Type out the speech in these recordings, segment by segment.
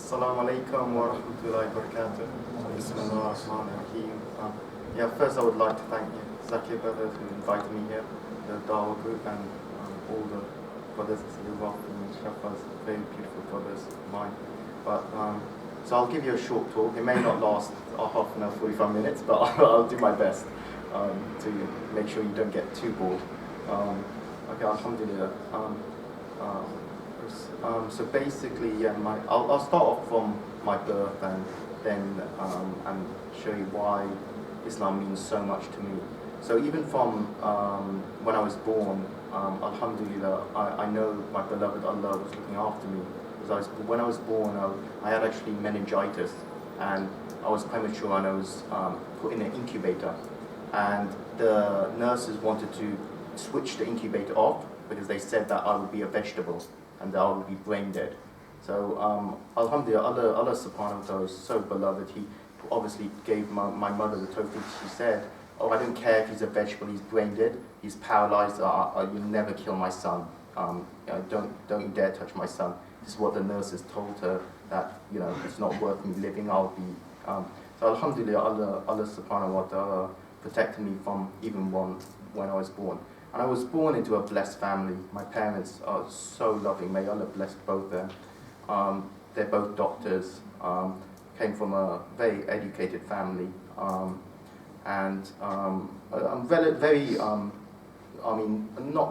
Assalamu alaikum wa rahmatullahi wa barakatuh. Bismillah ar-Rahman ar-Rahim. Yeah, first I would like to thank you, Zakir brothers, who invited me here, the Dawah group, and all the brothers who are and Shafas, very beautiful brothers of mine. But so I'll give you a short talk. It may not last half an hour, 45 minutes, but I'll do my best to make sure you don't get too bored. Okay, alhamdulillah. So basically, yeah, I'll start off from my birth and then and show you why Islam means so much to me. So even from when I was born, alhamdulillah, I know my beloved Allah was looking after me. Because when I was born, I had actually meningitis, and I was premature, and I was put in an incubator. And the nurses wanted to switch the incubator off because they said that I would be a vegetable and that I would be brain dead. So alhamdulillah, Allah subhanahu wa ta'ala is so beloved. He obviously gave my mother the tawfiq. She said, oh, I don't care if he's a vegetable, he's brain dead, he's paralyzed, you'll never kill my son. Don't you dare touch my son. This is what the nurses told her, that it's not worth me living, I'll be... So alhamdulillah, Allah subhanahu wa ta'ala protected me from even when I was born. And I was born into a blessed family. My parents are so loving. May Allah bless both them. They're both doctors. Came from a very educated family. I'm very, not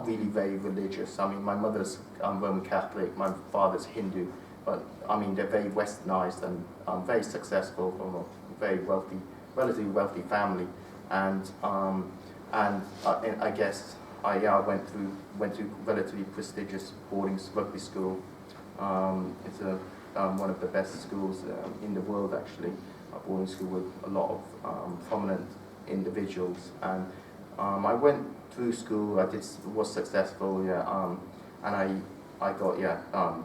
really very religious. My mother's Roman Catholic, my father's Hindu. But they're very westernized and very successful from a very wealthy, relatively wealthy family. And I guess I went to relatively prestigious rugby school. It's one of the best schools in the world, actually. A boarding school with a lot of prominent individuals. And I went through school. Was successful, and I got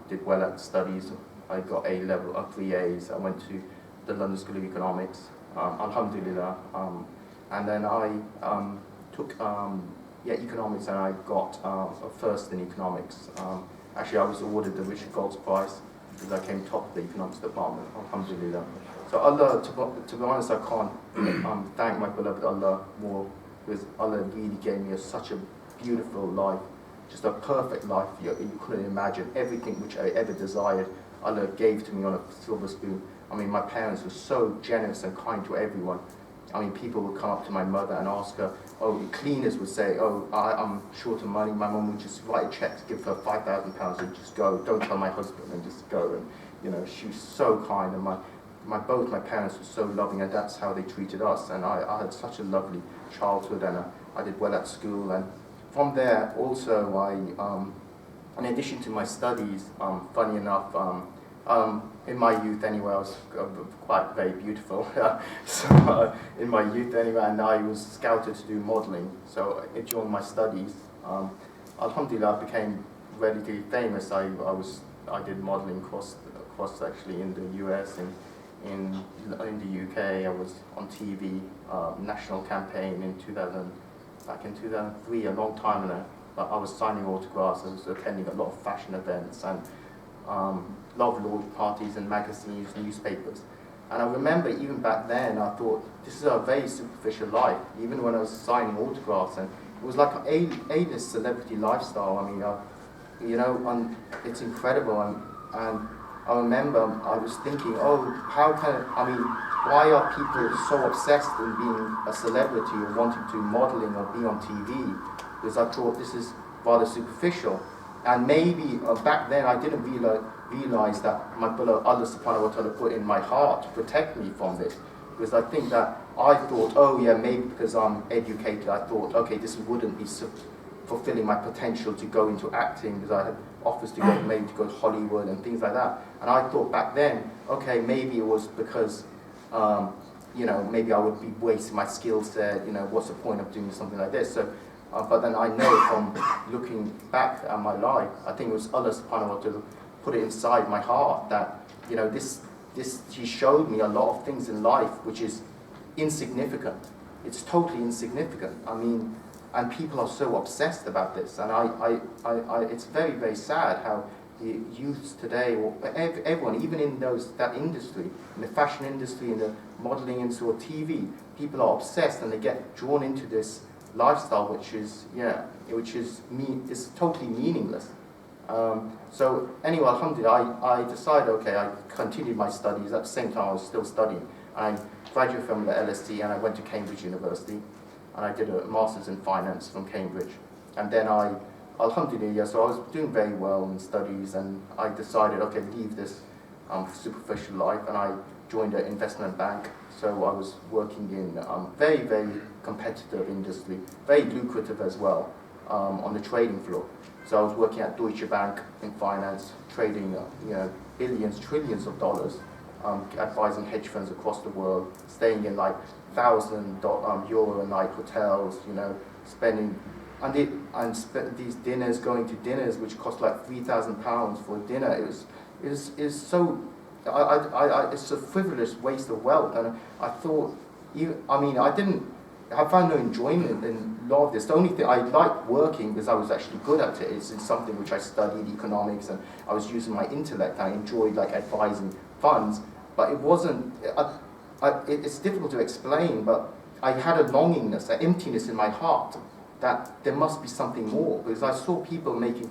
did well at studies. I got A level, 3 A's. I went to the London School of Economics. Alhamdulillah. And then I took economics, and I got a first in economics. Actually, I was awarded the Richard Golds Prize because I came top of the economics department. Alhamdulillah. So Allah, to be honest, I can't thank my beloved Allah more, because Allah really gave me such a beautiful life, just a perfect life you couldn't imagine. Everything which I ever desired, Allah gave to me on a silver spoon. My parents were so generous and kind to everyone. People would come up to my mother and ask her, the cleaners would say, I'm short of money. My mum would just write a check to give her £5,000 and just go, don't tell my husband, and just go. And she was so kind, and both my parents were so loving, and that's how they treated us. And I had such a lovely childhood, and I did well at school. And from there, also, in addition to my studies, funny enough, in my youth anyway, I was quite very beautiful. So in my youth anyway, and I was scouted to do modelling. So during my studies, alhamdulillah, I became relatively famous. I did modelling across actually in the US and in the UK. I was on TV, national campaign back in 2003, a long time ago. But I was signing autographs. I was attending a lot of fashion events and lot of launch parties and magazines, newspapers. And I remember even back then, I thought, this is a very superficial life, even when I was signing autographs. And it was like an A-list celebrity lifestyle. And it's incredible. And I remember I was thinking, why are people so obsessed in being a celebrity or wanting to modeling or be on TV? Because I thought this is rather superficial. And maybe back then I didn't realize that my beloved Allah subhanahu wa ta'ala put in my heart to protect me from this. Because I think that I thought, maybe because I'm educated, I thought, okay, this wouldn't be fulfilling my potential to go into acting, because I had offers to go maybe to go to Hollywood and things like that. And I thought back then, okay, maybe it was because maybe I would be wasting my skill set, what's the point of doing something like this? So but then I know from looking back at my life, I think it was Allah subhanahu wa ta'ala put it inside my heart that, He showed me a lot of things in life which is insignificant. It's totally insignificant. And people are so obsessed about this. And it's very, very sad how the youths today, or everyone, even in that industry, in the fashion industry, in the modeling industry, or TV, people are obsessed and they get drawn into this lifestyle, which is is totally meaningless. So anyway, alhamdulillah, I decided, okay, I continued my studies. At the same time, I was still studying. I graduated from the LSE and I went to Cambridge University, and I did a master's in finance from Cambridge. And then alhamdulillah, so I was doing very well in studies, and I decided, okay, leave this superficial life, and I joined an investment bank. So I was working in very, very competitive industry, very lucrative as well, on the trading floor. So I was working at Deutsche Bank in finance, trading billions, trillions of dollars, advising hedge funds across the world, staying in like €1,000 a night hotels, spending these dinners, going to dinners which cost like £3,000 for dinner. It's a frivolous waste of wealth, and I thought, I found no enjoyment in a lot of this. The only thing I liked working, because I was actually good at it, it's something which I studied, economics, and I was using my intellect. I enjoyed like advising funds, but it wasn't. It's difficult to explain, but I had a longingness, an emptiness in my heart, that there must be something more, because I saw people making,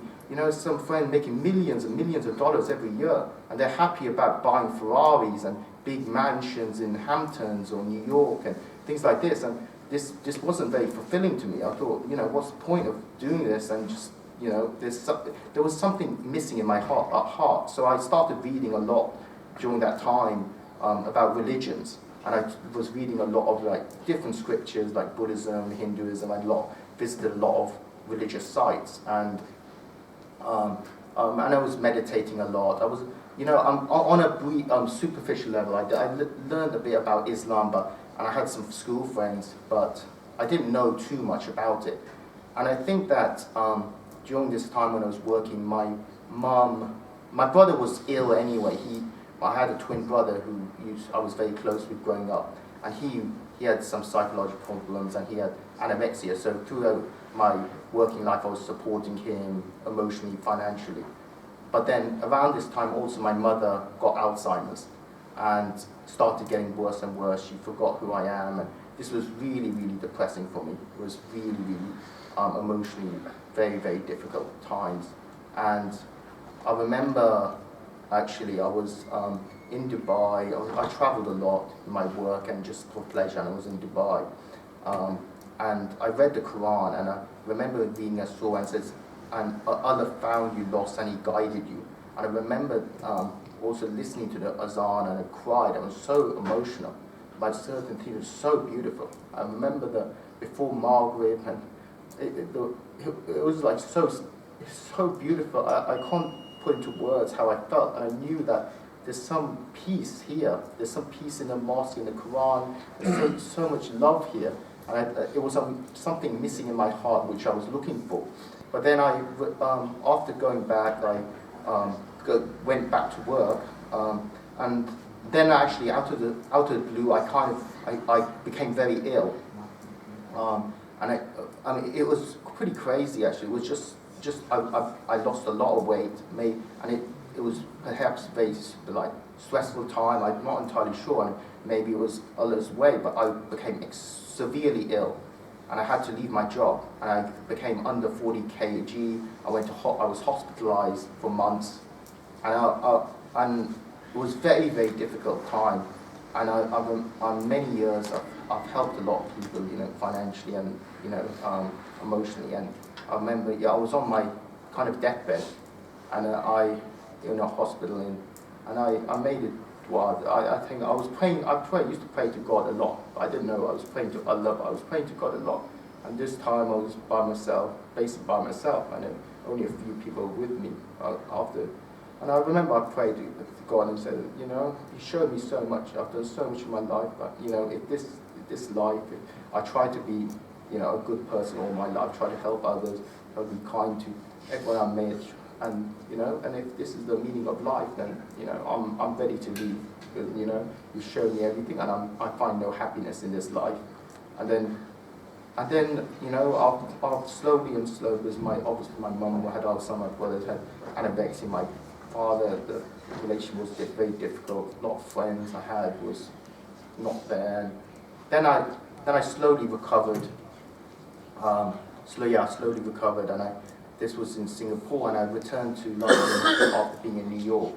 some friend making millions and millions of dollars every year, and they're happy about buying Ferraris and big mansions in Hamptons or New York and things like this, and this wasn't very fulfilling to me. I thought, what's the point of doing this? And just, there was something missing in my heart. So I started reading a lot during that time about religions, and I was reading a lot of like different scriptures, like Buddhism, Hinduism. I visited a lot of religious sites, and I was meditating a lot. I was, on a superficial level. I learned a bit about Islam, and I had some school friends, but I didn't know too much about it. And I think that during this time when I was working, my brother was ill anyway. I had a twin brother who I was very close with growing up, and he had some psychological problems, and he had anorexia. So throughout my working life, I was supporting him emotionally, financially. But then around this time also, my mother got Alzheimer's and started getting worse and worse. She forgot who I am, and this was really, really depressing for me. It was really, really emotionally very, very difficult times. And I remember, actually, I was in Dubai. I traveled a lot in my work and just for pleasure, and I was in Dubai. And I read the Quran, and I remember reading a surah, and it says, and Allah found you lost and He guided you. And I remember also listening to the azan, and I cried. I was so emotional by certain things. It was so beautiful. I remember before Maghrib, and it was like so beautiful. I can't put into words how I felt. And I knew that there's some peace here. There's some peace in the mosque, in the Quran. There's so much love here. And it was something missing in my heart which I was looking for. But then after going back, I went back to work, and then actually out of the blue, I became very ill, and it was pretty crazy actually. It was just I lost a lot of weight, and it was perhaps very like stressful time. I'm not entirely sure, and maybe it was Allah's way, but I became severely ill. And I had to leave my job, and I became under 40 kg. I was hospitalized for months, and it was very, very difficult time. And on many years, I've helped a lot of people, financially and emotionally. And I remember, I was on my kind of deathbed, and I in a hospital, and I made it. Well, I think I was praying. I used to pray to God a lot. I didn't know I was praying to Allah, but I was praying to God a lot. And this time I was by myself, basically by myself, and then only a few people with me after. And I remember I prayed to God and said, He showed me so much. I've done so much in my life, but if this life, I try to be, a good person all my life. Try to help others. I'll be kind to everyone I meet. And and if this is the meaning of life, then I'm ready to leave. Because you've shown me everything, and I find no happiness in this life. And then And then, you know, I'll slowly and slowly, because obviously my mum had Alzheimer's, my brothers had anorexia, my father, the relation was very difficult, a lot of friends I had was not there. And then I slowly recovered, slowly recovered, and this was in Singapore, and I returned to London after being in New York.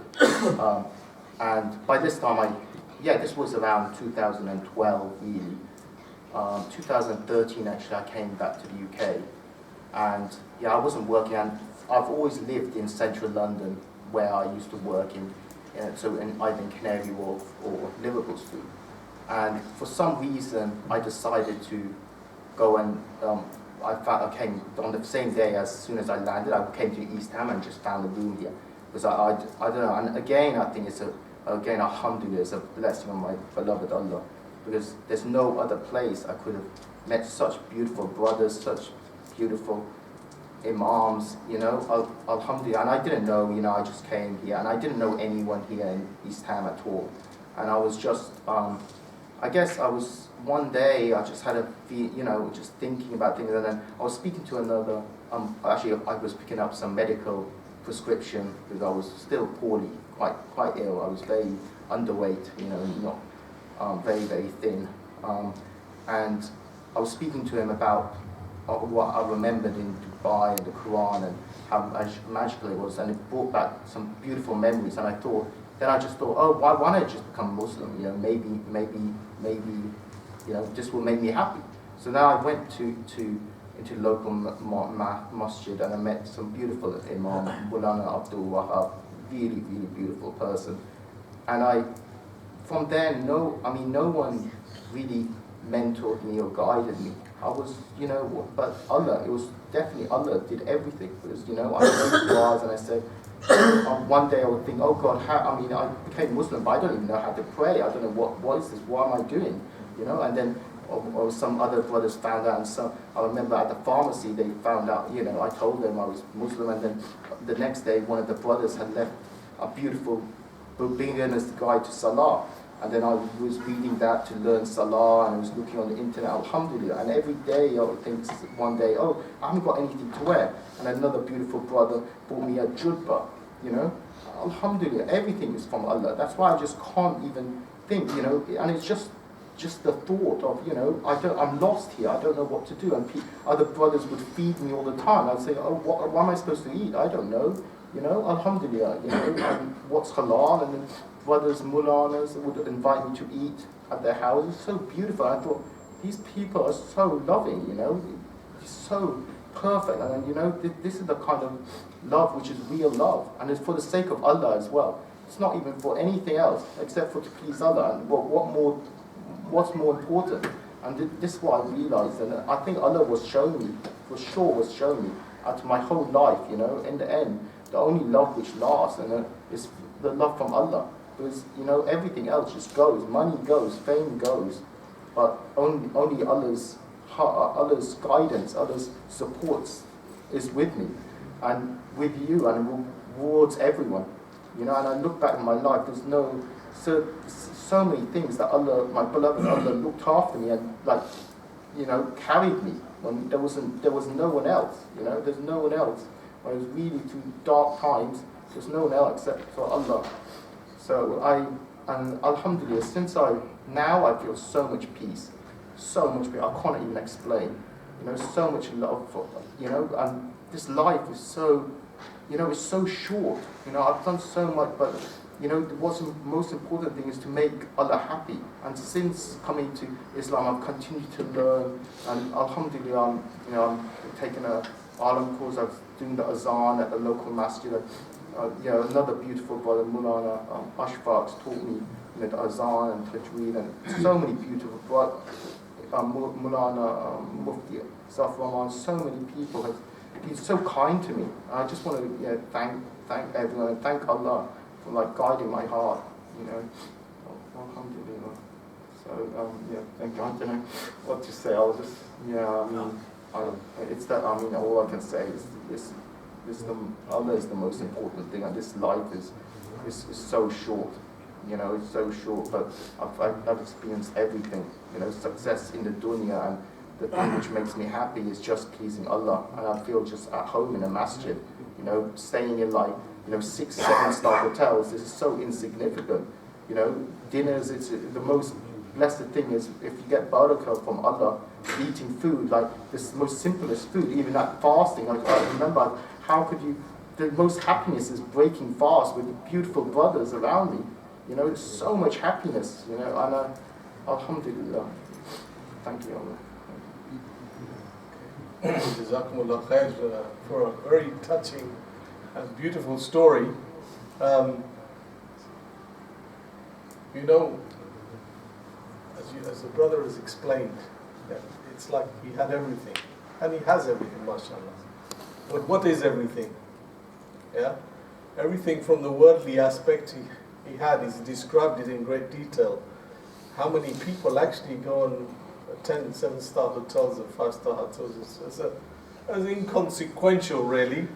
And by this time, this was around 2012, really. 2013, actually, I came back to the UK. And yeah, I wasn't working, and I've always lived in central London, where I used to work either in Canary Wharf or Liverpool Street. And for some reason, I decided to go and I came on the same day as soon as I landed. I came to East Ham and just found a room here, because I don't know. And again, I think alhamdulillah, it's a blessing on my beloved Allah, because there's no other place I could have met such beautiful brothers, such beautiful imams, you know, alhamdulillah. And I didn't know, you know, I just came here, and I didn't know anyone here in East Ham at all. And I was just, I guess I was, one day I just had a feel, you know, just thinking about things, and then I was speaking to another, actually I was picking up some medical prescription, because I was still poorly, quite ill. I was very underweight, you know, not very thin. And I was speaking to him about what I remembered in Dubai and the Quran, and how magical it was, and it brought back some beautiful memories. And then I just thought, oh, why don't I just become Muslim? You know, maybe, you know, this will make me happy. So now I went into local masjid, and I met some beautiful Imam, Maulana Abdul Wahab, really beautiful person. And from then, no one really mentored me or guided me. I was, you know, but Allah, it was definitely Allah did everything. Because, you know, I went to Waz and I said, one day I would think, oh God, I became Muslim, but I don't even know how to pray. I don't know what is this, what am I doing? You know, and then or some other brothers found out, and I remember at the pharmacy they found out, you know, I told them I was Muslim, and then the next day one of the brothers had left a beautiful beginner's guide to Salah. And then I was reading that to learn Salah, and I was looking on the internet, alhamdulillah. And every day I would think, one day, oh, I haven't got anything to wear. And another beautiful brother bought me a jubba, you know. Alhamdulillah, everything is from Allah. That's why I just can't even think, you know. And it's just the thought of, you know, I'm lost here, I don't know what to do. And other brothers would feed me all the time. I'd say, oh, what am I supposed to eat? I don't know. You know, alhamdulillah, you know, and what's halal, and then brothers, mullanas would invite me to eat at their houses. So beautiful. I thought, these people are so loving, you know, it's so perfect. And then, you know, this is the kind of love which is real love, and it's for the sake of Allah as well. It's not even for anything else except for to please Allah. And what's more important? And this is what I realized, and I think Allah was showing me, for sure was showing me, to my whole life, you know, in the end, the only love which lasts, and is the love from Allah. Because, you know, everything else just goes, money goes, fame goes, but only Allah's guidance, Allah's supports is with me, and with you, and rewards everyone. You know, and I look back in my life, there's so many things that Allah, my beloved Allah, looked after me and, like, you know, carried me when there was no one else. You know, there's no one else. When it was really through dark times, there's no one else except for Allah. So and alhamdulillah, now I feel so much peace, I can't even explain. You know, so much love for, you know, and this life is so, you know, it's so short. You know, I've done so much, but, you know, what's the most important thing is to make Allah happy. And since coming to Islam, I've continued to learn, and alhamdulillah, I'm taking a Alam course. I was doing the azan at the local masjid. You know, another beautiful brother, Mulana Ashfaq, taught me, you know, the azan and tajweed, and so many beautiful brothers. Mulana Mufti Saframan, so many people have been so kind to me. And I just want to, you know, thank everyone, and thank Allah for, like, guiding my heart, you know. Alhamdulillah. So yeah, thank you. I don't know what to say. I was just, all I can say is Allah is the most important thing, and this life is so short. You know, it's so short, but I've experienced everything. You know, success in the dunya, and the thing which makes me happy is just pleasing Allah, and I feel just at home in a masjid. You know, staying in like, you know, 6, 7-star hotels, this is so insignificant. You know, dinners, it's the most blessed thing is if you get barakah from Allah, eating food, like this most simplest food, even at fasting. Like I remember, how could you, the most happiness is breaking fast with beautiful brothers around me. You know, it's so much happiness, you know, and alhamdulillah. Thank you, Allah. Jazakumullah khair for a very touching and beautiful story. You know, as the brother has explained, that it's like he had everything, and he has everything, mashallah. But what is everything? Yeah, everything from the worldly aspect he had. He's described it in great detail. How many people actually go and attend 7-star hotels or 5-star hotels? As inconsequential, really.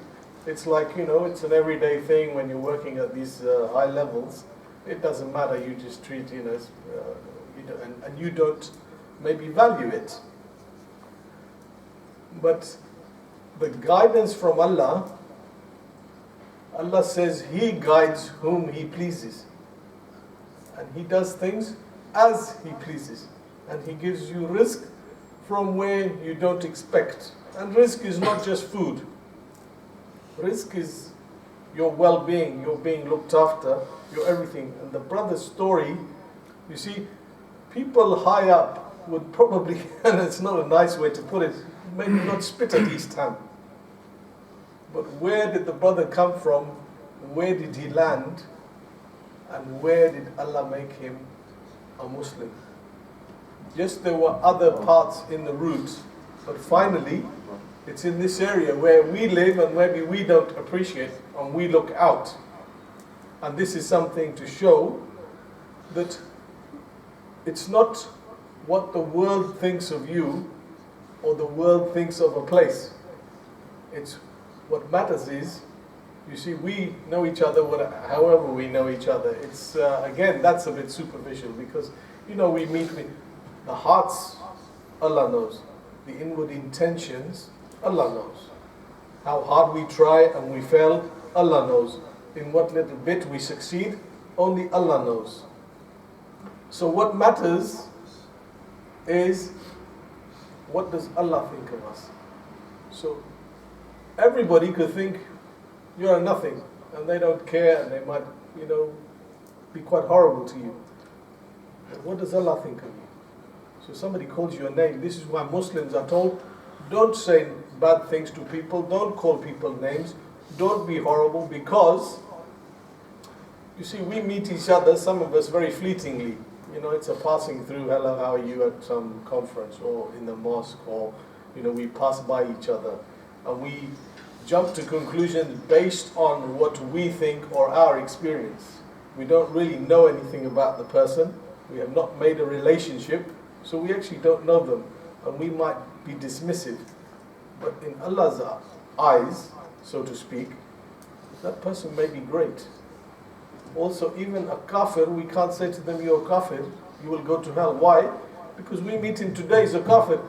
It's like, you know, it's an everyday thing when you're working at these high levels. It doesn't matter. You just treat it as and you don't maybe value it. But the guidance from Allah, Allah says He guides whom He pleases. And He does things as He pleases. And He gives you rizq from where you don't expect. And rizq is not just food. Rizq is your well-being, your being looked after, your everything. And the brother's story, you see, people high up would probably, and it's not a nice way to put it, maybe not spit at East Ham. But where did the brother come from? Where did he land? And where did Allah make him a Muslim? Yes, there were other parts in the route, but finally, it's in this area where we live and maybe we don't appreciate and we look out. And this is something to show that it's not what the world thinks of you or the world thinks of a place. It's what matters is, you see, we know each other however we know each other. It's, again, that's a bit superficial because, you know, we meet with the hearts, Allah knows. The inward intentions, Allah knows. How hard we try and we fail, Allah knows. In what little bit we succeed, only Allah knows. So what matters is, what does Allah think of us? So everybody could think you're a nothing and they don't care and they might, you know, be quite horrible to you. But what does Allah think of you? So somebody calls you a name. This is why Muslims are told, don't say bad things to people, don't call people names, don't be horrible, because you see, we meet each other, some of us very fleetingly. You know, it's a passing through, hello, how are you, at some conference or in the mosque, or, you know, we pass by each other and we jump to conclusions based on what we think or our experience. We don't really know anything about the person. We have not made a relationship, so we actually don't know them, and we might be dismissive. But in Allah's eyes, so to speak, that person may be great. Also, even a kafir, we can't say to them, you're a kafir, you will go to hell. Why? Because we meet him today as a kafir.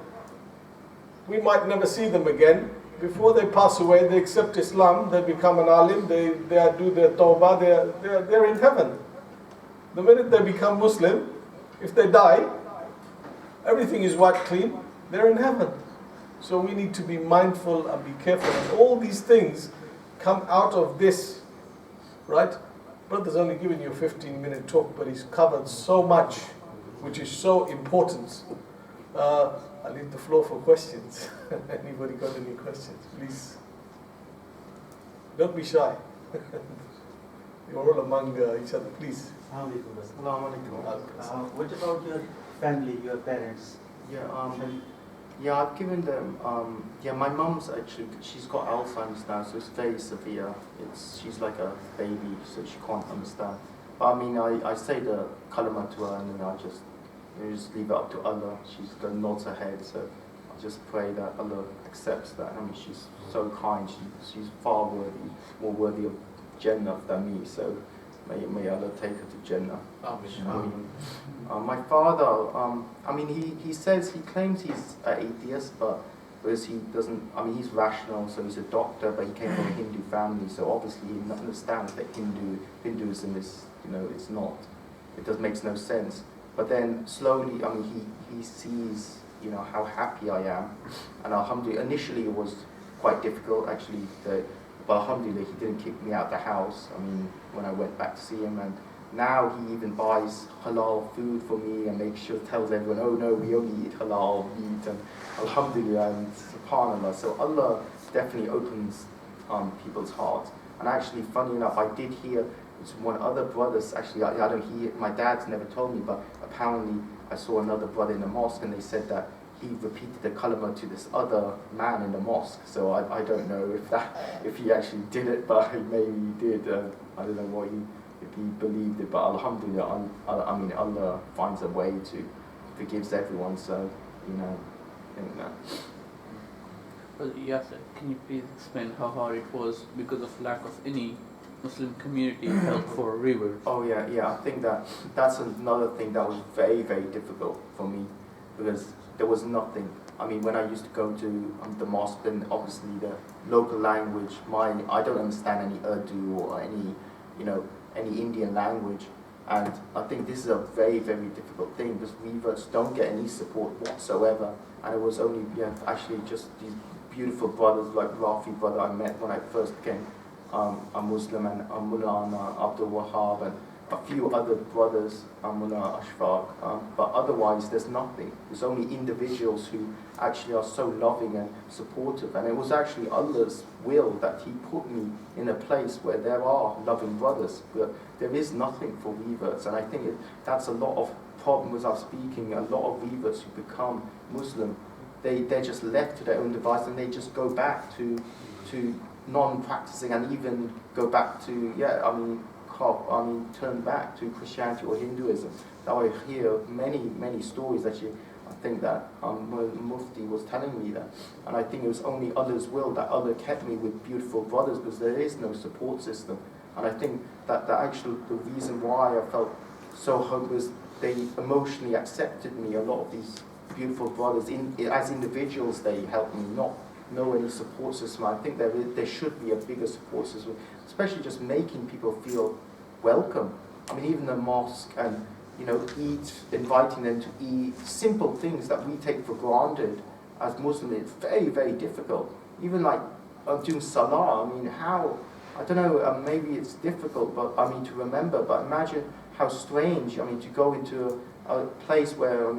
We might never see them again. Before they pass away, they accept Islam, they become an alim, they do their tawbah, they're in heaven. The minute they become Muslim, if they die, everything is wiped clean, they're in heaven. So we need to be mindful and be careful. And all these things come out of this, right? Brother's only given you a 15-minute talk, but he's covered so much, which is so important. I'll leave the floor for questions. Anybody got any questions? Please. Don't be shy. You're all among each other. Please. What about your family, your parents? Yeah, I've given them, my mum's actually, she's got Alzheimer's now, so it's very severe. She's like a baby, so she can't understand. But I mean, I say the kalima to her, and then I just leave it up to Allah. She's going to nod her head, so I just pray that Allah accepts that. I mean, she's so kind, she's far more worthy of Jannah than me, so may Allah take her to Jannah. Amen. My father, I mean, he says, he claims he's an atheist, but because he doesn't, I mean, he's rational, so he's a doctor, but he came from a Hindu family, so obviously he understands that Hinduism is, it's not, makes no sense. But then slowly, I mean, he sees, how happy I am, and alhamdulillah, initially it was quite difficult, actually, but alhamdulillah, he didn't kick me out the house, I mean, when I went back to see him, and now he even buys halal food for me and makes sure, tells everyone, oh no, we only eat halal meat, and alhamdulillah, and subhanallah. So Allah definitely opens people's hearts. And actually, funny enough, I did hear one other brothers, actually, I don't hear, my dad's never told me, but apparently I saw another brother in the mosque and they said that he repeated the kalama to this other man in the mosque. So I don't know if he actually did it, but maybe he did. I don't know if he believed it, but alhamdulillah, I mean, Allah finds a way to forgives everyone, so, I think that. Well, Yasir, can you please explain how hard it was because of lack of any Muslim community help for Revert? Oh yeah, I think that's another thing that was very, very difficult for me, because there was nothing. I mean, when I used to go to the mosque, then obviously the local language, I don't understand any Urdu or any Indian language, and I think this is a very, very difficult thing because Reverts don't get any support whatsoever, and it was only actually just these beautiful brothers like Rafi brother I met when I first became a Muslim, and Mulana Abdul Wahab and a few other brothers, Mullah Ashfaq, but otherwise there's nothing. There's only individuals who actually are so loving and supportive, and it was actually Allah's will that He put me in a place where there are loving brothers, but there is nothing for Reverts, and I think that's a lot of problems. I was speaking, a lot of Reverts who become Muslim, they're just left to their own device, and they just go back to non-practicing, and even go back to turn back to Christianity or Hinduism. Now I hear many stories actually. I think that Mufti was telling me that, and I think it was only Allah's will that Allah kept me with beautiful brothers, because there is no support system. And I think that the reason why I felt so hope was they emotionally accepted me. A lot of these beautiful brothers, as individuals, they helped me, not know any support system. I think there should be a bigger support system, especially just making people feel welcome. I mean, even the mosque, and inviting them to eat, simple things that we take for granted as Muslims. It's very, very difficult. Even like doing salah. I mean, I don't know. Maybe it's difficult, but I mean to remember. But imagine how strange. I mean, to go into a place where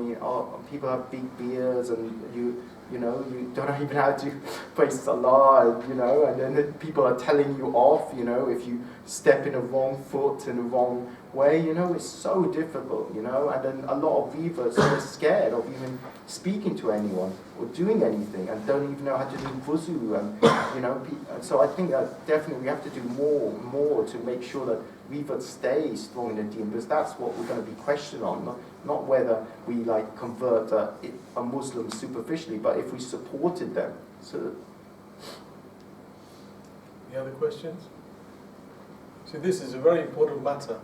people have big beards, and you don't even know how to pray salah, and then people are telling you off, if you step in a wrong foot in the wrong way, it's so difficult, and then a lot of Reverts are scared of even speaking to anyone or doing anything, and don't even know how to do wuzu, and so I think that definitely we have to do more to make sure that Reverts stay strong in the deen, because that's what we're going to be questioned on, not whether we convert a Muslim superficially, but if we supported them. So, any other questions? See, this is a very important matter.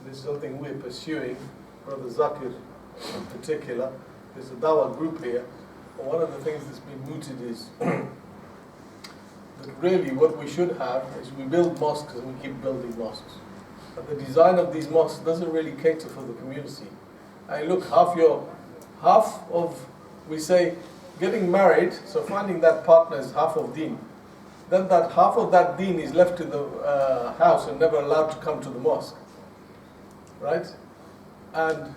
This is something we're pursuing, Brother Zakir in particular. There's a Dawah group here. But one of the things that's been mooted is that really what we should have is we build mosques and we keep building mosques. But the design of these mosques doesn't really cater for the community. And look, half of, we say, getting married, so finding that partner is half of deen. Then that half of that deen is left to the house and never allowed to come to the mosque. Right? And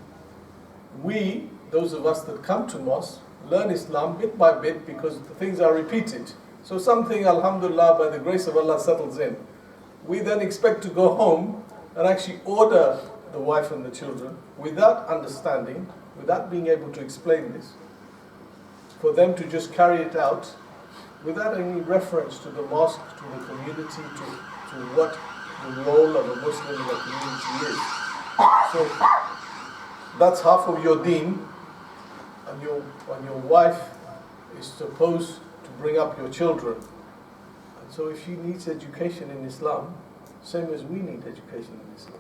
we, those of us that come to mosque, learn Islam bit by bit because the things are repeated. So something, alhamdulillah, by the grace of Allah settles in. We then expect to go home and actually order the wife and the children without understanding, without being able to explain this, for them to just carry it out without any reference to the mosque, to the community, to what the role of a Muslim in the community is. So that's half of your deen, and your wife is supposed to bring up your children. And so if she needs education in Islam, same as we need education in Islam.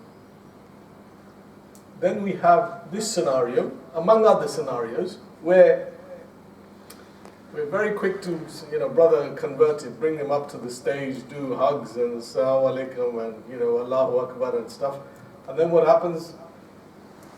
Then we have this scenario, among other scenarios, where we're very quick to, brother converted, bring him up to the stage, do hugs and Assalamu alaikum and, Allahu Akbar and stuff. And then what happens?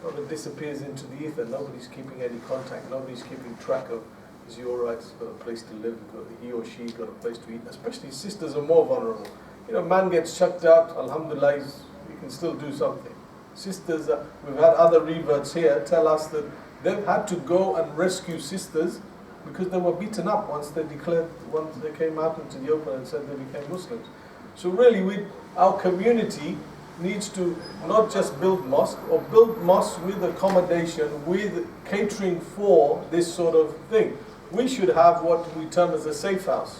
Brother disappears into the ether. Nobody's keeping any contact. Nobody's keeping track of, is he alright? He's got a place to live. He or she got a place to eat. Especially sisters are more vulnerable. Man gets chucked out. Alhamdulillah, he can still do something. Sisters, we've had other reverts here tell us that they've had to go and rescue sisters because they were beaten up once they came out into the open and said they became Muslims. So really, our community needs to not just build mosque, or build mosque with accommodation, with catering for this sort of thing. We should have what we term as a safe house.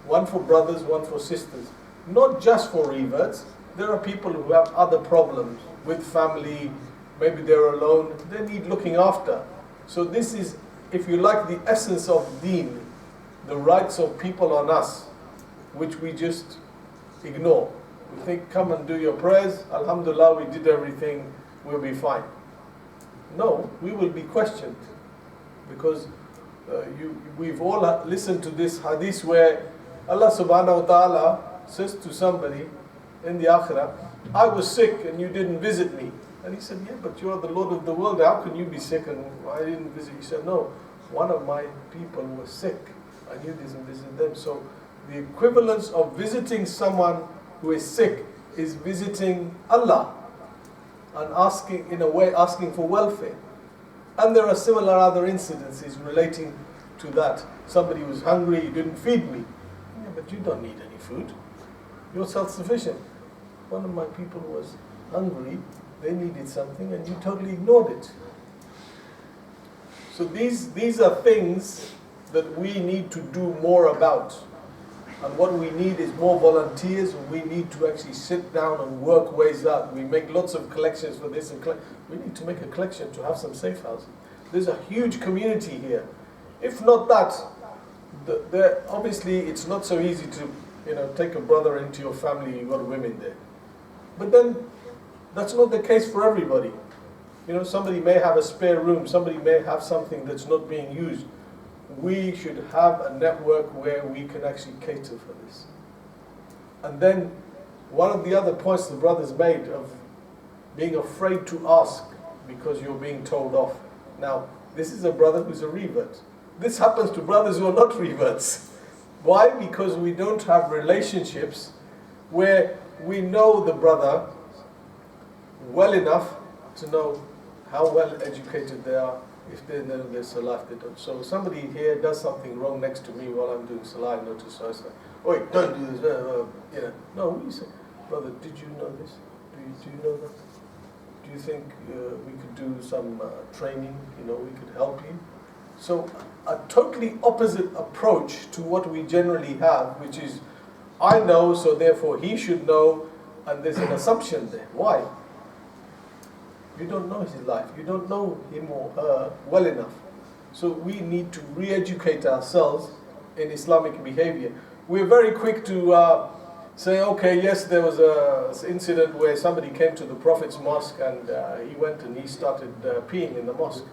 One for brothers, one for sisters. Not just for reverts. There are people who have other problems with family, maybe they're alone, they need looking after. So this is, if you like, the essence of deen, the rights of people on us, which we just ignore. We think, come and do your prayers, alhamdulillah, we did everything, we'll be fine. No, we will be questioned. Because we've all listened to this hadith where Allah subhanahu wa ta'ala says to somebody in the akhirah, I was sick and you didn't visit me. And he said, yeah, but you are the Lord of the world, how can you be sick and I didn't visit you? He said, no, one of my people was sick and you didn't visit them. So the equivalence of visiting someone who is sick is visiting Allah and asking, in a way, asking for welfare. And there are similar other incidences relating to that. Somebody was hungry, you didn't feed me. Yeah, but you don't need any food. You're self-sufficient. One of my people was hungry, they needed something and you totally ignored it. So these are things that we need to do more about. And what we need is more volunteers. We need to actually sit down and work ways out. We make lots of collections for this and we need to make a collection to have some safe houses. There's a huge community here. If not that, obviously it's not so easy to take a brother into your family, you've got women there. But then that's not the case for everybody. Somebody may have a spare room, somebody may have something that's not being used. We should have a network where we can actually cater for this. And then one of the other points the brothers made of being afraid to ask because you're being told off. Now, this is a brother who's a revert. This happens to brothers who are not reverts. Why? Because we don't have relationships where we know the brother well enough to know how well educated they are. If they know their salah, they don't. So somebody here does something wrong next to me while I'm doing salah, I notice, so I say, oi, don't do this. No, we say, brother, did you know this? Do you know that? Do you think we could do some training? We could help you. So a totally opposite approach to what we generally have, which is, I know, so therefore he should know, and there's an assumption there. Why? You don't know his life. You don't know him or her well enough. So we need to re-educate ourselves in Islamic behavior. We're very quick to say, okay, yes, there was an incident where somebody came to the Prophet's mosque and he went and he started peeing in the mosque.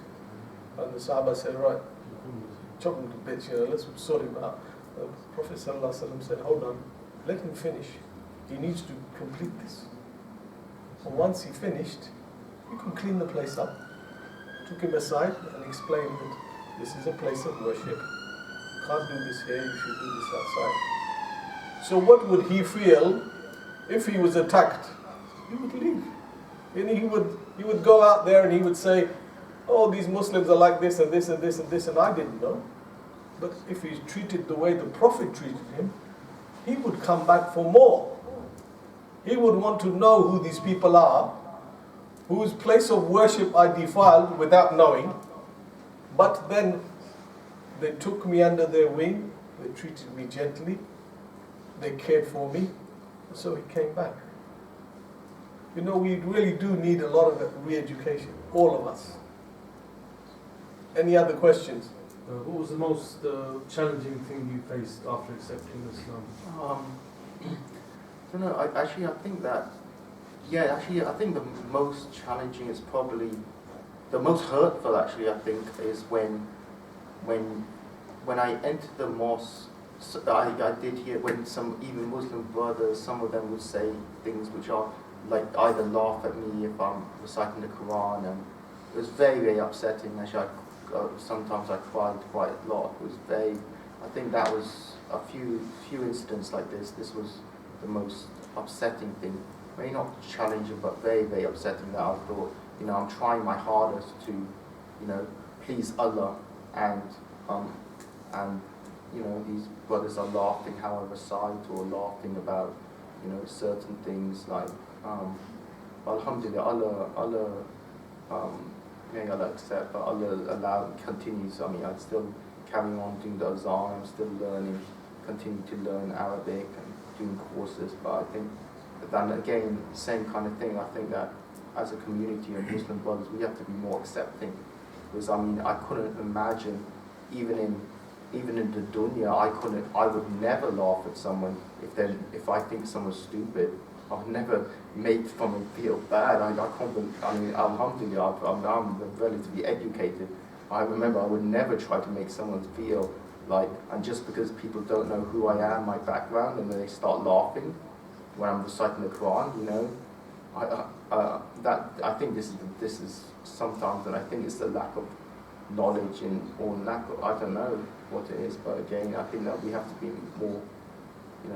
And the Sahaba said, right, chop him to bits, let's sort him out. The Prophet ﷺ said, hold on, let him finish. He needs to complete this. And once he finished, you can clean the place up. Took him aside and explained that this is a place of worship. You can't do this here, you should do this outside. So what would he feel if he was attacked? He would leave. And he would go out there and he would say, oh, these Muslims are like this and this and this and this, and I didn't know. But if he's treated the way the Prophet treated him, he would come back for more. He would want to know who these people are, whose place of worship I defiled without knowing, but then they took me under their wing, they treated me gently, they cared for me, so he came back. We really do need a lot of re-education, all of us. Any other questions? What was the most challenging thing you faced after accepting Islam? don't know. I think that, I think the most challenging is probably, the most hurtful actually, I think, is when I entered the mosque. So I did hear when some even Muslim brothers, some of them would say things which are like either laugh at me if I'm reciting the Quran, and it was very, very upsetting. Actually, sometimes I cried quite a lot. It was very. I think that was a few incidents like this. This was the most upsetting thing. Maybe not challenging, but very, very upsetting. That I thought, I'm trying my hardest to, please Allah, and these brothers are laughing, however, side or laughing about, certain things like, Alhamdulillah, Allah, may Allah accept, but Allah continues. I mean, I still carry on doing the azan. I'm still learning, continue to learn Arabic and doing courses. But I think, then again, same kind of thing. I think that as a community of Muslim brothers, we have to be more accepting. Because I couldn't imagine, even in the dunya, I would never laugh at someone if I think someone's stupid. I would never make someone feel bad. I can't believe, Alhamdulillah, I'm relatively educated. I remember I would never try to make someone feel like, and just because people don't know who I am, my background, and then they start laughing when I'm reciting the Quran, I think this is sometimes, and I think it's the lack of knowledge or lack of, I don't know what it is, but again, I think that we have to be more,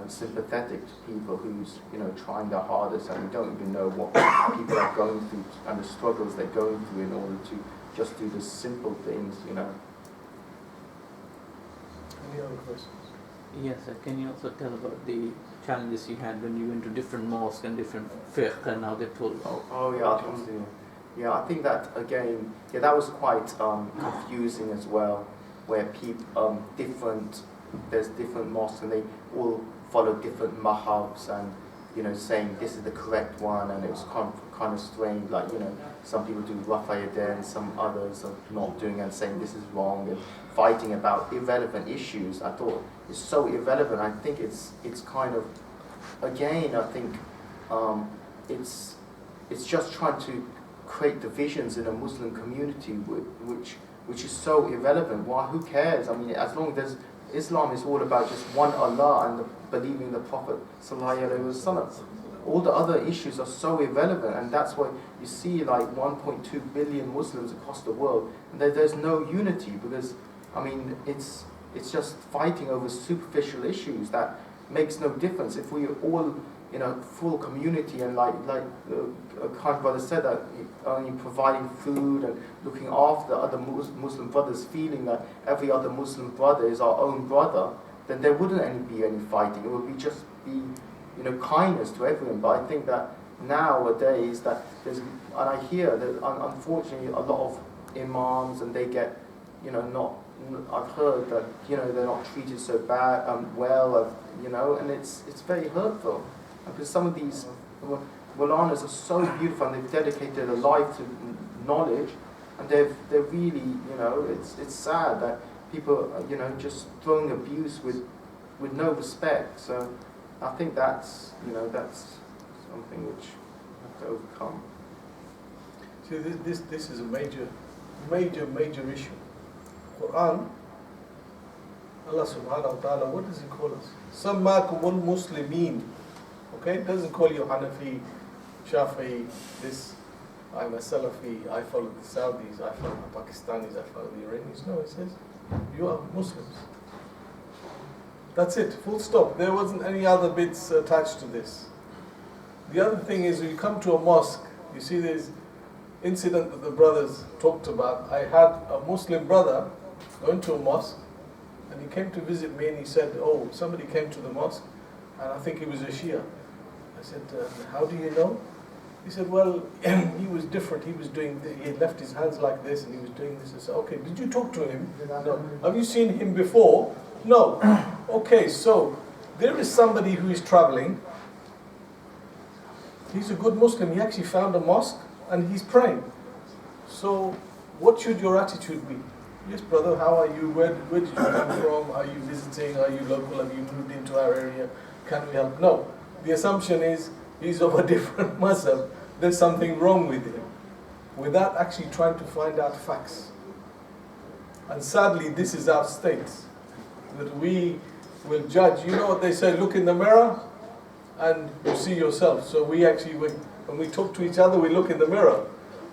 sympathetic to people who's, trying their hardest, and we don't even know what people are going through and the struggles they're going through in order to just do the simple things, Any other questions? Yes, sir. Can you also tell about the challenges you had when you went to different mosques and different fiqh, and now they told you? Oh yeah, Alhamdulillah. Yeah, I think that again, that was quite confusing as well, where people there's different mosques and they all follow different mahabs and saying this is the correct one, and it was kind of strange, like some people do Rafa Yadayn, some others are not doing and saying this is wrong, and fighting about irrelevant issues. I thought it's so irrelevant. I think it's kind of, again, I think it's just trying to create divisions in a Muslim community which is so irrelevant. Why? Who cares? I mean, as long as Islam is all about just one Allah and believing the Prophet Sallallahu Alaihi Wasallam. All the other issues are so irrelevant, and that's why you see like 1.2 billion Muslims across the world, and there's no unity, because I mean it's just fighting over superficial issues that makes no difference. If we all full community, and like a kind brother said, that only providing food and looking after other Muslim brothers, feeling that every other Muslim brother is our own brother, then there wouldn't be any fighting. It would be kindness to everyone. But I think that nowadays that there's, and I hear that unfortunately a lot of imams, and they get not. I've heard that they're not treated so well, and it's very hurtful. Because some of these Mulanas are so beautiful, and they've dedicated a life to knowledge, and they're really, it's sad that people are, just throwing abuse with no respect. So I think that's something which we have to overcome. See, this is a major issue. Quran, Allah subhanahu wa ta'ala, what does He call us? Sammakumul Muslimin. Okay, it doesn't call you Hanafi, Shafi'i, this, I'm a Salafi, I follow the Saudis, I follow the Pakistanis, I follow the Iranians. No, it says, you are Muslims. That's it, full stop. There wasn't any other bits attached to this. The other thing is, when you come to a mosque, you see this incident that the brothers talked about. I had a Muslim brother going to a mosque, and he came to visit me, and he said, oh, somebody came to the mosque, and I think he was a Shia. I said, how do you know? He said, well, he was different. He had left his hands like this, and he was doing this. I said, okay, did you talk to him? No. Have you seen him before? No. Okay, so there is somebody who is traveling. He's a good Muslim. He actually found a mosque, and he's praying. So what should your attitude be? Yes, brother, how are you? Where did you come from? Are you visiting? Are you local? Have you moved into our area? Can we help? No. the assumption is he's of a different mazhab, there's something wrong with him, without actually trying to find out facts. And sadly, this is our state, that we will judge. You know what they say, look in the mirror and you see yourself. So we actually, when we talk to each other, we look in the mirror,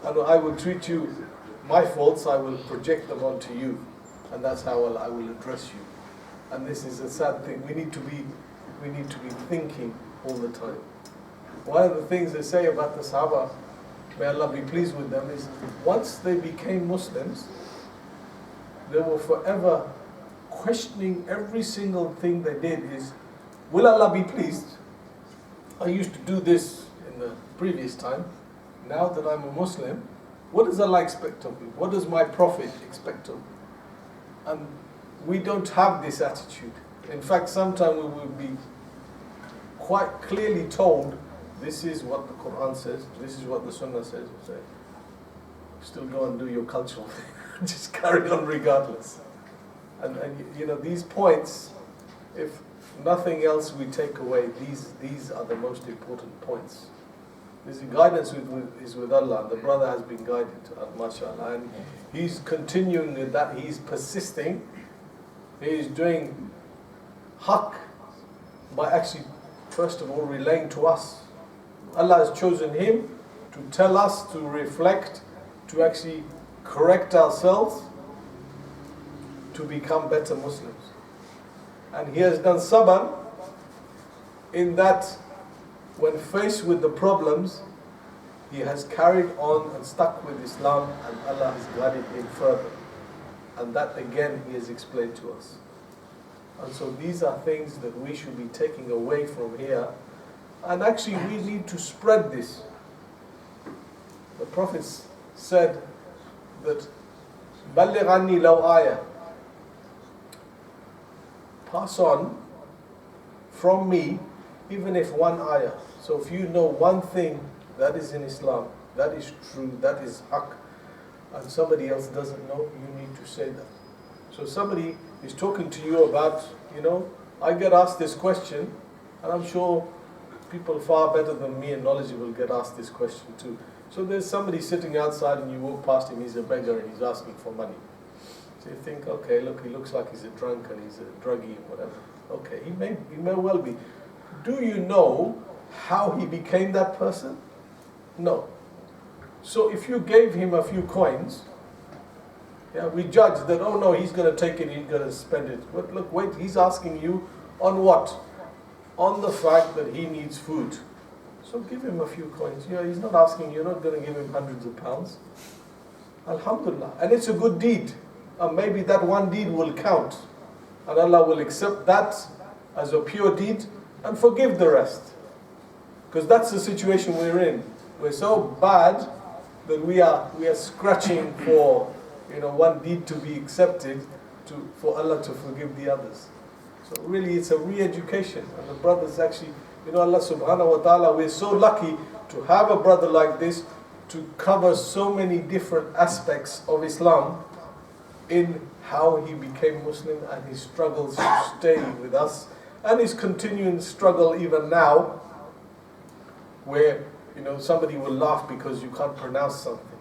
and I will treat you, my faults, I will project them onto you, and that's how I will address you. And this is a sad thing. We need to be thinking all the time. One of the things they say about the Sahaba, may Allah be pleased with them, is once they became Muslims, they were forever questioning every single thing they did. Is, will Allah be pleased? I used to do this in the previous time. Now that I'm a Muslim, what does Allah expect of me? What does my Prophet expect of me? And we don't have this attitude. In fact, sometimes we will be quite clearly told, this is what the Quran says, this is what the Sunnah says. We say, still go and do your cultural thing. Just carry on regardless. And you know, these points, if nothing else we take away, these are the most important points. This guidance is with Allah. The brother has been guided, mashallah, and he's continuing with that. He's persisting. He is doing haqq by actually, first of all, relaying to us. Allah has chosen him to tell us, to reflect, to actually correct ourselves, to become better Muslims. And he has done sabr in that when faced with the problems, he has carried on and stuck with Islam, and Allah has guided him further. And that again he has explained to us. And so these are things that we should be taking away from here. And actually we need to spread this. The Prophet said that بَلِّغْ عَنِّي لَوْ آيَةً, pass on from me even if one ayah. So if you know one thing that is in Islam, that is true, that is haqq, and somebody else doesn't know, you need to say that. So somebody is talking to you about, you know, I get asked this question, and I'm sure people far better than me and knowledgeable get asked this question too. So there's somebody sitting outside and you walk past him, he's a beggar and he's asking for money. So you think, okay, look, he looks like he's a drunk and he's a druggie and whatever. Okay, he may well be. Do you know how he became that person? No. So if you gave him a few coins, yeah, we judge that, oh no, he's going to take it, he's going to spend it. But look, wait, he's asking you on what? On the fact that he needs food. So give him a few coins. Yeah, he's not asking, you're not going to give him hundreds of pounds. Alhamdulillah. And it's a good deed. And maybe that one deed will count. And Allah will accept that as a pure deed and forgive the rest. Because that's the situation we're in. We're so bad that we are scratching for, you know, one deed to be accepted, for Allah to forgive the others. So really it's a re-education. And the brothers actually, you know, Allah subhanahu wa ta'ala, we're so lucky to have a brother like this to cover so many different aspects of Islam in how he became Muslim and his struggles to stay with us, and his continuing struggle even now, where, you know, somebody will laugh because you can't pronounce something.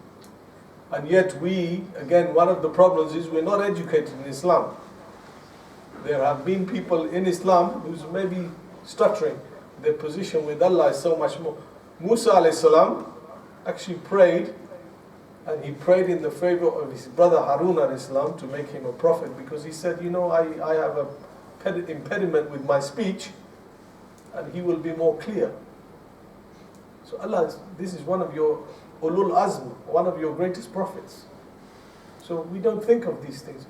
And yet we, again, one of the problems is we're not educated in Islam. There have been people in Islam who's maybe stuttering. Their position with Allah is so much more. Musa alayhi salam actually prayed, and he prayed in the favor of his brother Harun alayhi salam to make him a prophet, because he said, you know, I have a impediment with my speech, and he will be more clear. So Allah, this is one of your ulul azm, one of your greatest prophets. So we don't think of these things.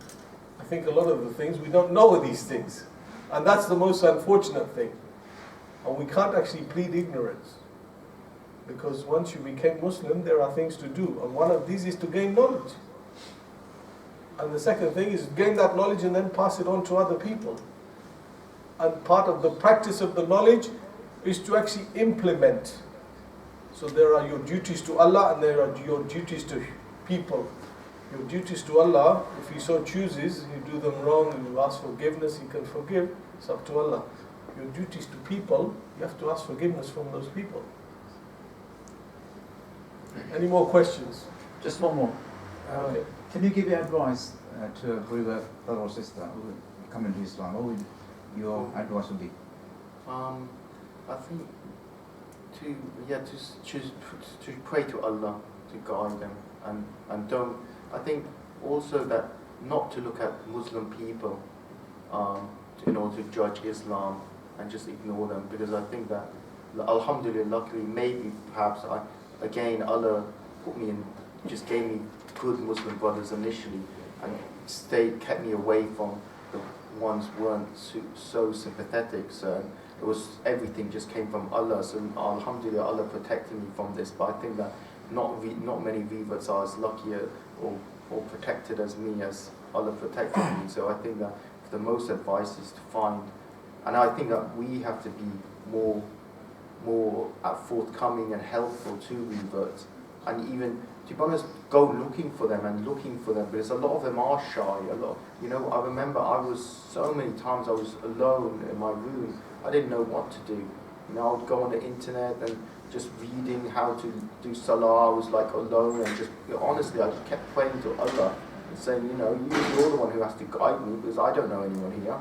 I think a lot of the things, we don't know these things. And that's the most unfortunate thing. And we can't actually plead ignorance. Because once you became Muslim, there are things to do. And one of these is to gain knowledge. And the second thing is gain that knowledge and then pass it on to other people. And part of the practice of the knowledge is to actually implement. So there are your duties to Allah and there are your duties to people. Your duties to Allah, if He so chooses, you do them wrong and you ask forgiveness, He can forgive. It's up to Allah. your duties to people, you have to ask forgiveness from those people. Any more questions? Just one more. Okay. Can you give your advice to a brother or sister who come into Islam? What would your advice would be? I think to pray to Allah to guide them and don't. I think also that not to look at Muslim people in order to judge Islam and just ignore them, because I think that alhamdulillah, luckily, maybe perhaps Allah put me in, just gave me good Muslim brothers initially, and kept me away from the ones who weren't so sympathetic. So it was, everything just came from Allah. So alhamdulillah, Allah protected me from this. But I think that not many reverts are as lucky or protected as me, as Allah protected me. So I think that the most advice is to find, and I think that we have to be more forthcoming and helpful to reverts, and even, to be honest, go looking for them, because a lot of them are shy. I remember so many times I was alone in my room. I didn't know what to do. I would go on the internet and just reading how to do salah. I was like alone, and just honestly, I just kept praying to Allah and saying, you're the one who has to guide me, because I don't know anyone here.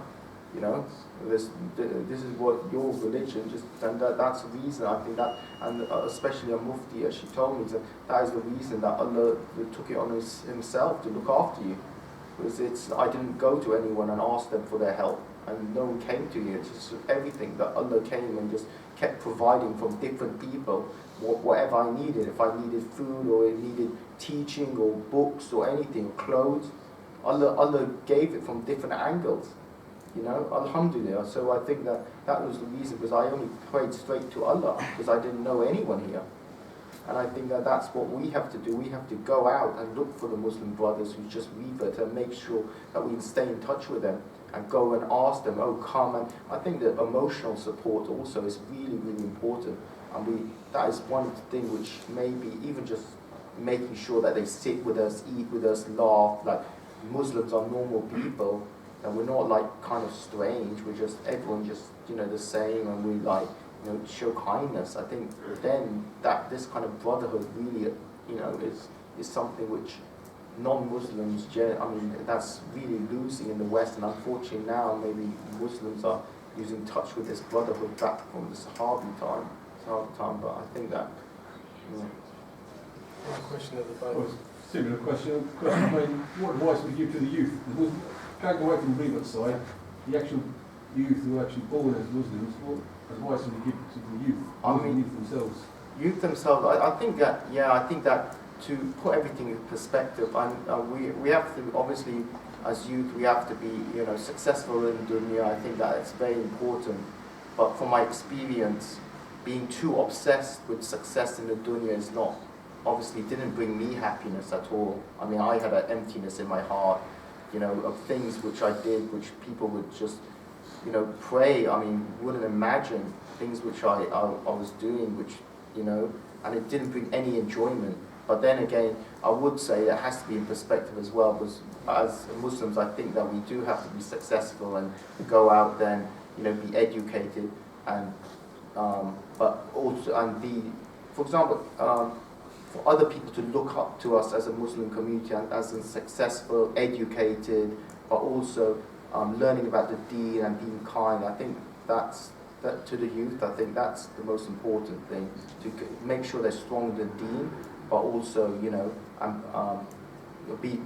This is what your religion, and that's the reason. I think that, and especially a mufti, as she told me, that is the reason that Allah took it on himself to look after you. Because I didn't go to anyone and ask them for their help, and no one came to me. It's just everything that Allah came and just kept providing from different people, whatever I needed. If I needed food, or I needed teaching, or books, or anything, or clothes, Allah gave it from different angles. Alhamdulillah. So I think that was the reason, because I only prayed straight to Allah, because I didn't know anyone here. And I think that that's what we have to do. We have to go out and look for the Muslim brothers who just revert, and make sure that we stay in touch with them and go and ask them, come. And I think that emotional support also is really, really important. And that is one thing which maybe even just making sure that they sit with us, eat with us, laugh. Like, Muslims are normal people, and we're not like kind of strange. We're just, everyone just, the same, and we show kindness. I think then that this kind of brotherhood really, is something which non-Muslims, that's really losing in the West. And unfortunately now maybe Muslims are losing touch with this brotherhood back from the Sahabi time. But I think that, Question at the back. Similar question. What advice would you give to the youth? Going away from the Revert side, the actual youth who are actually born as Muslims, what advice would you give to the youth? Youth themselves. Youth themselves. I think that to put everything in perspective, and we have to, obviously, as youth, we have to be successful in dunya. I think that it's very important. But from my experience, being too obsessed with success in the dunya is not, obviously, didn't bring me happiness at all. I had an emptiness in my heart, of things which I did, which people would just, pray. Wouldn't imagine things which I was doing, which, and it didn't bring any enjoyment. But then again, I would say it has to be in perspective as well, because as Muslims, I think that we do have to be successful and go out then, be educated, and but also, and be, for example, for other people to look up to us as a Muslim community and as a successful, educated, but also learning about the deen and being kind. I think that to the youth, I think that's the most important thing, to make sure they're strong in the deen, but also, be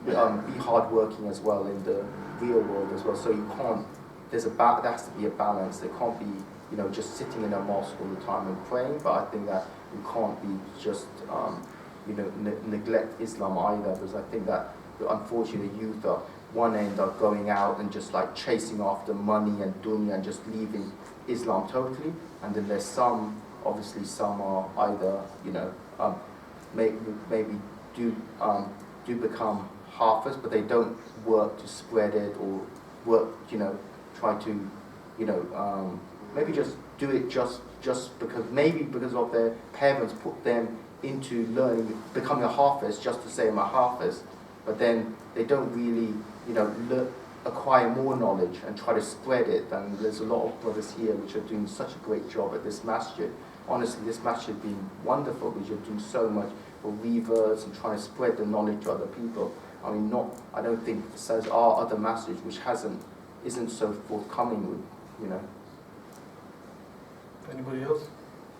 hardworking as well in the real world as well. So you can't, there has to be a balance. There can't be, just sitting in a mosque all the time and praying, but I think that you can't be just, neglect Islam either, because I think that, unfortunately, the youth are, one end are going out and just like chasing after money and dunya and just leaving Islam totally, and then there's some, obviously some are either, maybe do become Hafiz, but they don't work to spread it, or work, try to, maybe just do it just because of their parents put them into learning, becoming a Hafiz just to say I'm a Hafiz, but then they don't really, acquire more knowledge and try to spread it. And there's a lot of brothers here which are doing such a great job at this masjid. Honestly, this masjid has been wonderful because you're doing so much for Reverts and trying to spread the knowledge to other people. I mean, I don't think says our other masjids which isn't so forthcoming with, you know. Anybody else?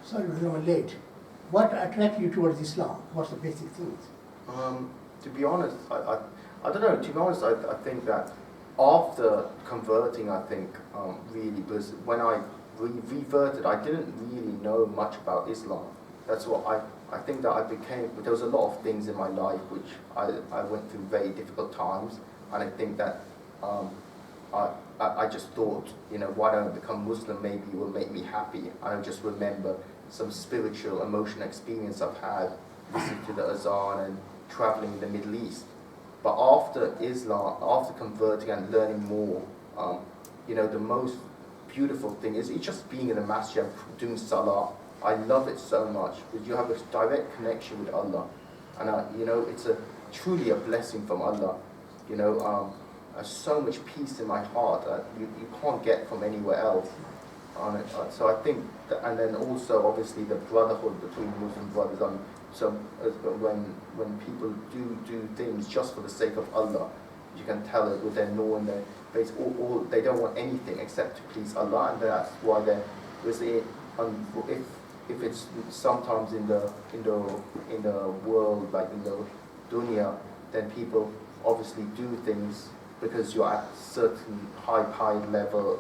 Sorry, I'm late. What attracted you towards Islam? What's the basic things? To be honest, I don't know. To be honest, I think that after converting, I think really was when I reverted. I didn't really know much about Islam. That's what I think that I became. There was a lot of things in my life which I went through very difficult times, and I think that I just thought, you know, why don't I become Muslim? Maybe it will make me happy. And I just remember some spiritual, emotional experience I've had, listening to the azan and traveling in the Middle East. But after Islam, after converting and learning more, you know, the most beautiful thing is it's just being in the masjid, doing salah. I love it so much because you have a direct connection with Allah, and you know, it's truly a blessing from Allah. You know, so much peace in my heart that you can't get from anywhere else. So I think, and then also obviously the brotherhood between Muslim brothers. So when people do things just for the sake of Allah, you can tell it with their nur and their face. All they don't want anything except to please Allah, and that's why they're. If it's sometimes in the world, like in the dunya, then people obviously do things because you're at certain high level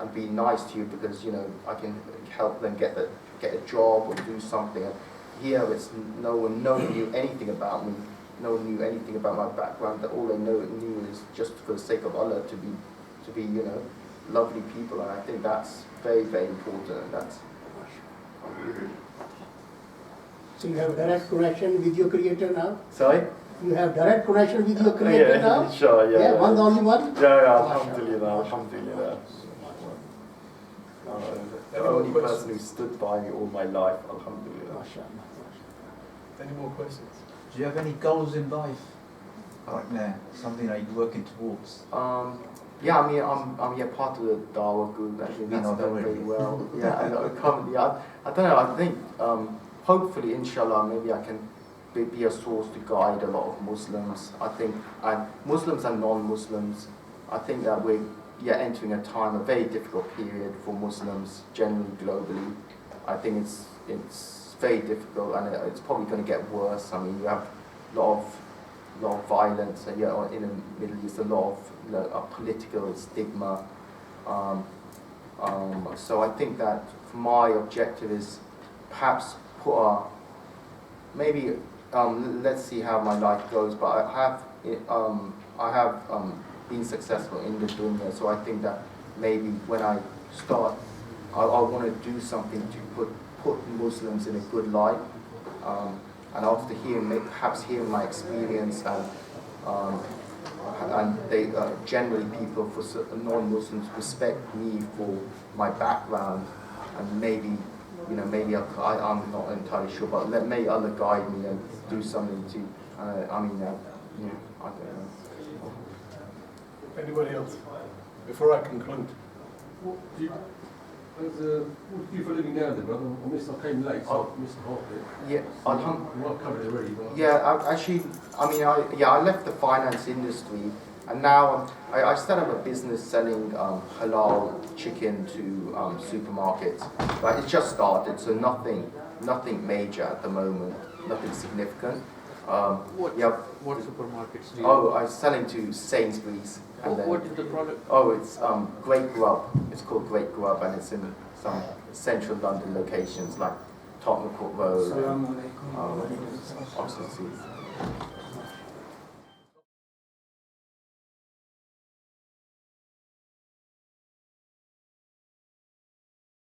and be nice to you because, you know, I can help them get a job or do something. And here it's no one knew anything about me, no one knew anything about my background. That all they knew is just for the sake of Allah to be you know, lovely people, and I think that's very, very important, and that's. So you have direct connection with your Creator now? Sorry? You have direct connection with your Creator now? Sure, yeah. Yeah, one, the only one? Yeah, alhamdulillah, alhamdulillah. The only person who stood by me all my life, alhamdulillah. Any more questions? Do you have any goals in life right now? Something that you're working towards? Yeah, I mean, I'm part of the Dawah group. I think that's done very well. Yeah, and currently, I don't know. I think hopefully, inshallah, maybe I can be a source to guide a lot of Muslims. I think, Muslims and non-Muslims. I think that we're entering a very difficult period for Muslims generally globally. I think it's very difficult, and it's probably going to get worse. I mean, you have a lot of violence, and in the Middle East, a lot of political stigma. So I think that my objective is perhaps maybe let's see how my life goes. But I have been successful in the dunya, so I think that maybe when I start, I want to do something to put Muslims in a good light. And after perhaps hearing my experience, and they generally people for non-Muslims respect me for my background, and maybe I'm not entirely sure, but may Allah guide me and do something to. I don't know. Anybody else? Before I conclude. What do you for living now then, brother? I came late, so I missed the whole bit. Yeah, Well, I've covered it already, but... Yeah, I left the finance industry, and now I set up a business selling halal chicken to supermarkets. But it's just started, so nothing major at the moment, nothing significant. What supermarkets do you? Oh, I'm selling to Sainsbury's. What is the product? Oh, it's Great Grub. It's called Great Grub, and it's in some central London locations like Tottenham Court Road, Oxford Street.